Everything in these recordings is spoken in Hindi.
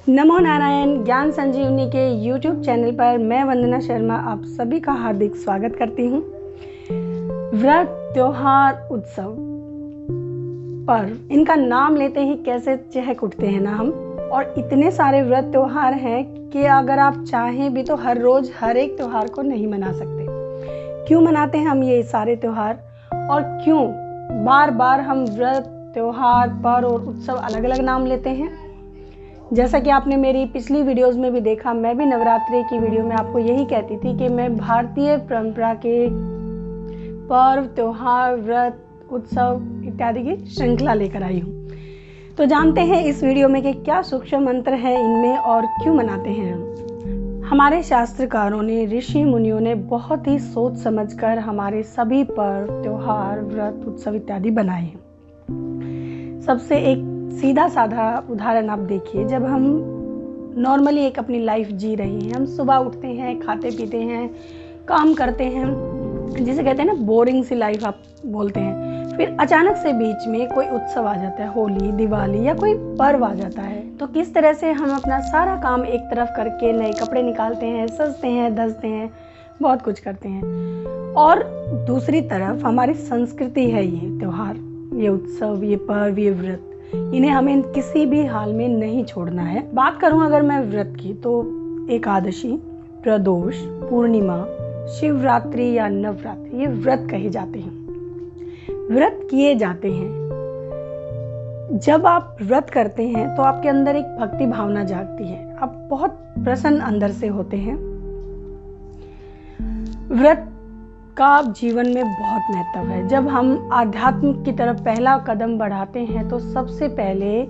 नमो नारायण ज्ञान संजीवनी के YouTube चैनल पर मैं वंदना शर्मा आप सभी का हार्दिक स्वागत करती हूँ। व्रत, त्योहार, उत्सव, पर्व, इनका नाम लेते ही कैसे चहक उठते हैं ना हम। और इतने सारे व्रत त्योहार हैं कि अगर आप चाहें भी तो हर रोज हर एक त्योहार को नहीं मना सकते। क्यों मनाते हैं हम ये सारे त्योहार और क्यों बार बार हम व्रत, त्योहार, पर्व और उत्सव अलग अलग नाम लेते हैं? जैसा कि आपने मेरी पिछली वीडियोस में भी देखा, मैं भी नवरात्रि की वीडियो में आपको यही कहती थी कि मैं भारतीय परंपरा के पर्व, त्योहार, व्रत, उत्सव इत्यादि की श्रृंखला लेकर आई हूँ। तो जानते हैं इस वीडियो में कि क्या सूक्ष्म मंत्र है इनमें और क्यों मनाते हैं हम। हमारे शास्त्रकारों ने, ऋषि मुनियों ने बहुत ही सोच समझकर हमारे सभी पर्व, त्योहार, व्रत, उत्सव इत्यादि बनाए हैं। सबसे एक सीधा साधा उदाहरण आप देखिए, जब हम नॉर्मली एक अपनी लाइफ जी रहे हैं, हम सुबह उठते हैं, खाते पीते हैं, काम करते हैं, जिसे कहते हैं ना बोरिंग सी लाइफ आप बोलते हैं। फिर अचानक से बीच में कोई उत्सव आ जाता है, होली, दिवाली या कोई पर्व आ जाता है, तो किस तरह से हम अपना सारा काम एक तरफ करके नए कपड़े निकालते हैं, सजते हैं, धजते हैं, बहुत कुछ करते हैं। और दूसरी तरफ हमारी संस्कृति है ये त्योहार, ये उत्सव, ये पर्व, ये व्रत, इन्हें हमें किसी भी हाल में नहीं छोड़ना है। बात करूं अगर मैं व्रत की, तो एकादशी, प्रदोष, पूर्णिमा, शिवरात्रि या नवरात्रि, ये व्रत कहे जाते हैं, व्रत किए जाते हैं। जब आप व्रत करते हैं तो आपके अंदर एक भक्ति भावना जागती है, आप बहुत प्रसन्न अंदर से होते हैं। व्रत का जीवन में बहुत महत्व है। जब हम आध्यात्म की तरफ पहला कदम बढ़ाते हैं तो सबसे पहले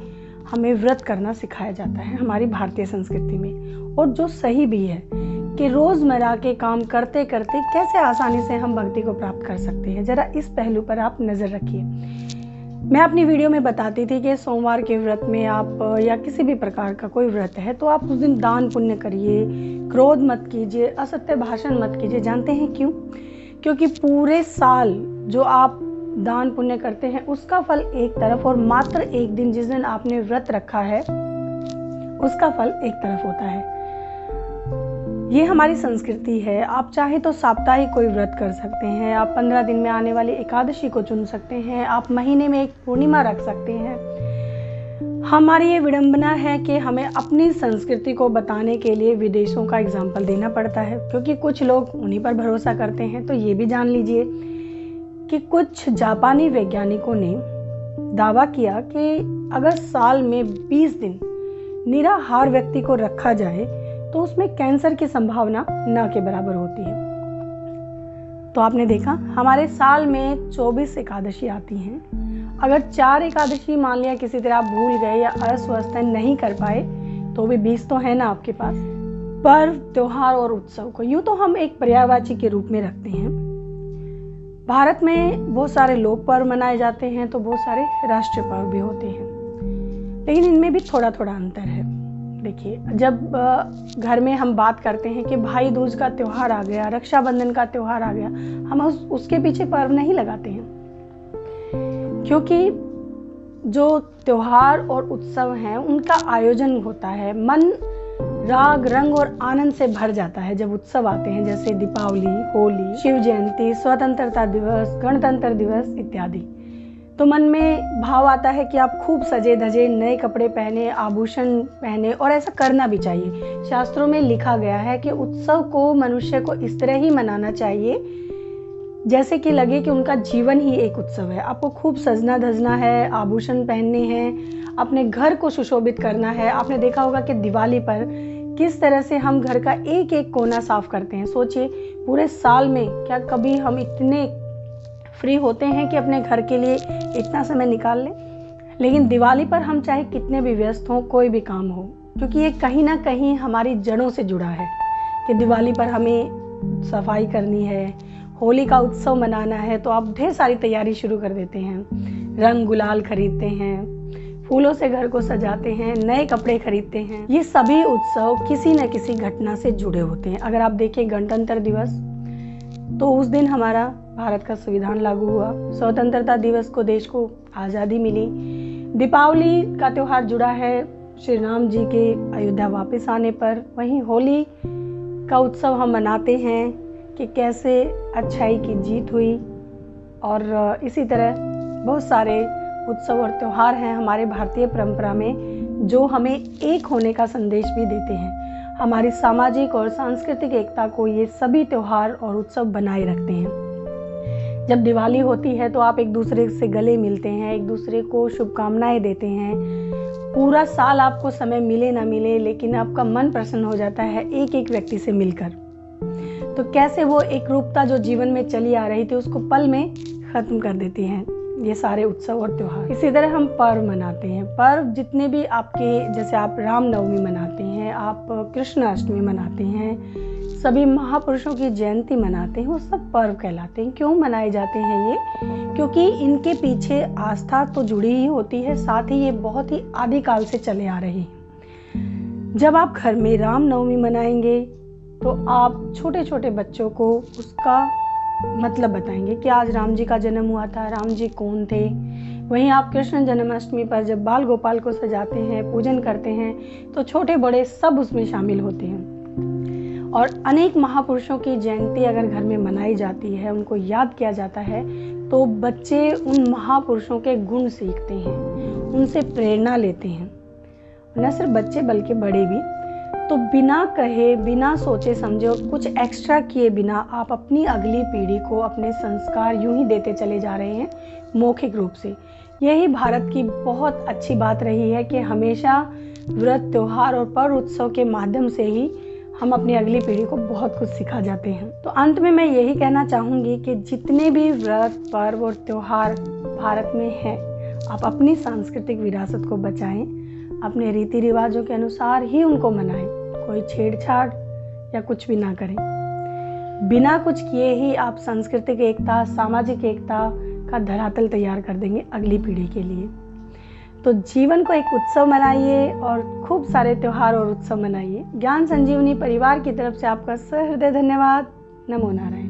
हमें व्रत करना सिखाया जाता है हमारी भारतीय संस्कृति में। और जो सही भी है कि रोजमर्रा के काम करते करते कैसे आसानी से हम भक्ति को प्राप्त कर सकते हैं, जरा इस पहलू पर आप नजर रखिए। मैं अपनी वीडियो में बताती थी कि सोमवार के व्रत में आप या किसी भी प्रकार का कोई व्रत है तो आप उस दिन दान पुण्य करिए, क्रोध मत कीजिए, असत्य भाषण मत कीजिए। जानते हैं क्यों? क्योंकि पूरे साल जो आप दान पुण्य करते हैं उसका फल एक तरफ, और मात्र एक दिन जिस दिन आपने व्रत रखा है उसका फल एक तरफ होता है। ये हमारी संस्कृति है। आप चाहे तो साप्ताहिक कोई व्रत कर सकते हैं, आप 15 दिन में आने वाली एकादशी को चुन सकते हैं, आप महीने में एक पूर्णिमा रख सकते हैं। हमारी ये विडंबना है कि हमें अपनी संस्कृति को बताने के लिए विदेशों का एग्जाम्पल देना पड़ता है, क्योंकि कुछ लोग उन्हीं पर भरोसा करते हैं। तो ये भी जान लीजिए कि कुछ जापानी वैज्ञानिकों ने दावा किया कि अगर साल में 20 दिन निराहार व्यक्ति को रखा जाए तो उसमें कैंसर की संभावना न के बराबर होती है। तो आपने देखा, हमारे साल में 24 एकादशी आती हैं। अगर 4 एकादशी मान लिया किसी तरह आप भूल गए या अस्वस्थ नहीं कर पाए, तो भी 20 तो है ना आपके पास। पर्व, त्योहार और उत्सव को यूं तो हम एक पर्यायवाची के रूप में रखते हैं। भारत में बहुत सारे लोक पर्व मनाए जाते हैं तो बहुत सारे राष्ट्रीय पर्व भी होते हैं, लेकिन इनमें भी थोड़ा थोड़ा अंतर है। देखिए, जब घर में हम बात करते हैं कि भाई दूज का त्योहार आ गया, रक्षाबंधन का त्योहार आ गया, हम उसके पीछे पर्व नहीं लगाते हैं, क्योंकि जो त्योहार और उत्सव हैं उनका आयोजन होता है, मन राग, रंग और आनंद से भर जाता है जब उत्सव आते हैं, जैसे दीपावली, होली, शिव जयंती, स्वतंत्रता दिवस, गणतंत्र दिवस इत्यादि। तो मन में भाव आता है कि आप खूब सजे धजे, नए कपड़े पहने, आभूषण पहने, और ऐसा करना भी चाहिए। शास्त्रों में लिखा गया है कि उत्सव को मनुष्य को इस तरह ही मनाना चाहिए जैसे कि लगे कि उनका जीवन ही एक उत्सव है। आपको खूब सजना धजना है, आभूषण पहनने हैं, अपने घर को सुशोभित करना है। आपने देखा होगा कि दिवाली पर किस तरह से हम घर का एक एक कोना साफ करते हैं। सोचिए, पूरे साल में क्या कभी हम इतने फ्री होते हैं कि अपने घर के लिए इतना समय निकाल लें? लेकिन दिवाली पर हम चाहे कितने भी व्यस्त हों, कोई भी काम हो, क्योंकि ये कहीं ना कहीं हमारी जड़ों से जुड़ा है कि दिवाली पर हमें सफाई करनी है, होली का उत्सव मनाना है, तो आप ढेर सारी तैयारी शुरू कर देते हैं। रंग गुलाल खरीदते हैं, फूलों से घर को सजाते हैं, नए कपड़े खरीदते हैं। ये सभी उत्सव किसी न किसी घटना से जुड़े होते हैं। अगर आप देखें गणतंत्र दिवस, तो उस दिन हमारा भारत का संविधान लागू हुआ। स्वतंत्रता दिवस को देश को आज़ादी मिली। दीपावली का त्यौहार जुड़ा है श्री राम जी के अयोध्या वापस आने पर। वहीं होली का उत्सव हम मनाते हैं कि कैसे अच्छाई की जीत हुई, और इसी तरह बहुत सारे उत्सव और त्यौहार हैं हमारे भारतीय परंपरा में जो हमें एक होने का संदेश भी देते हैं। हमारी सामाजिक और सांस्कृतिक एकता को ये सभी त्यौहार और उत्सव बनाए रखते हैं। जब दिवाली होती है तो आप एक दूसरे से गले मिलते हैं, एक दूसरे को शुभकामनाएं देते हैं। पूरा साल आपको समय मिले ना मिले, लेकिन आपका मन प्रसन्न हो जाता है एक एक व्यक्ति से मिलकर। तो कैसे वो एक रूपता जो जीवन में चली आ रही थी उसको पल में खत्म कर देती हैं ये सारे उत्सव और त्यौहार। इसी तरह हम पर्व मनाते हैं। पर्व जितने भी आपके, जैसे आप रामनवमी मनाते हैं, आप कृष्ण अष्टमी मनाते हैं, सभी महापुरुषों की जयंती मनाते हैं, वो सब पर्व कहलाते हैं। क्यों मनाए जाते हैं ये? क्योंकि इनके पीछे आस्था तो जुड़ी ही होती है, साथ ही ये बहुत ही आदिकाल से चले आ रहे हैं। जब आप घर में रामनवमी मनाएंगे तो आप छोटे छोटे बच्चों को उसका मतलब बताएंगे कि आज राम जी का जन्म हुआ था, राम जी कौन थे। वहीं आप कृष्ण जन्माष्टमी पर जब बाल गोपाल को सजाते हैं, पूजन करते हैं, तो छोटे बड़े सब उसमें शामिल होते हैं। और अनेक महापुरुषों की जयंती अगर घर में मनाई जाती है, उनको याद किया जाता है, तो बच्चे उन महापुरुषों के गुण सीखते हैं, उनसे प्रेरणा लेते हैं। न सिर्फ बच्चे बल्कि बड़े भी। तो बिना कहे, बिना सोचे समझे, कुछ एक्स्ट्रा किए बिना आप अपनी अगली पीढ़ी को अपने संस्कार यूं ही देते चले जा रहे हैं मौखिक रूप से। यही भारत की बहुत अच्छी बात रही है कि हमेशा व्रत, त्योहार और पर्व उत्सव के माध्यम से ही हम अपनी अगली पीढ़ी को बहुत कुछ सिखा जाते हैं। तो अंत में मैं यही कहना चाहूँगी कि जितने भी व्रत, पर्व और त्योहार भारत में हैं, आप अपनी सांस्कृतिक विरासत को बचाएं, अपने रीति रिवाजों के अनुसार ही उनको मनाएं। कोई छेड़छाड़ या कुछ भी ना करें। बिना कुछ किए ही आप सांस्कृतिक एकता, सामाजिक एकता का धरातल तैयार कर देंगे अगली पीढ़ी के लिए। तो जीवन को एक उत्सव मनाइए और खूब सारे त्यौहार और उत्सव मनाइए। ज्ञान संजीवनी परिवार की तरफ से आपका सहृदय धन्यवाद। नमो नारायण।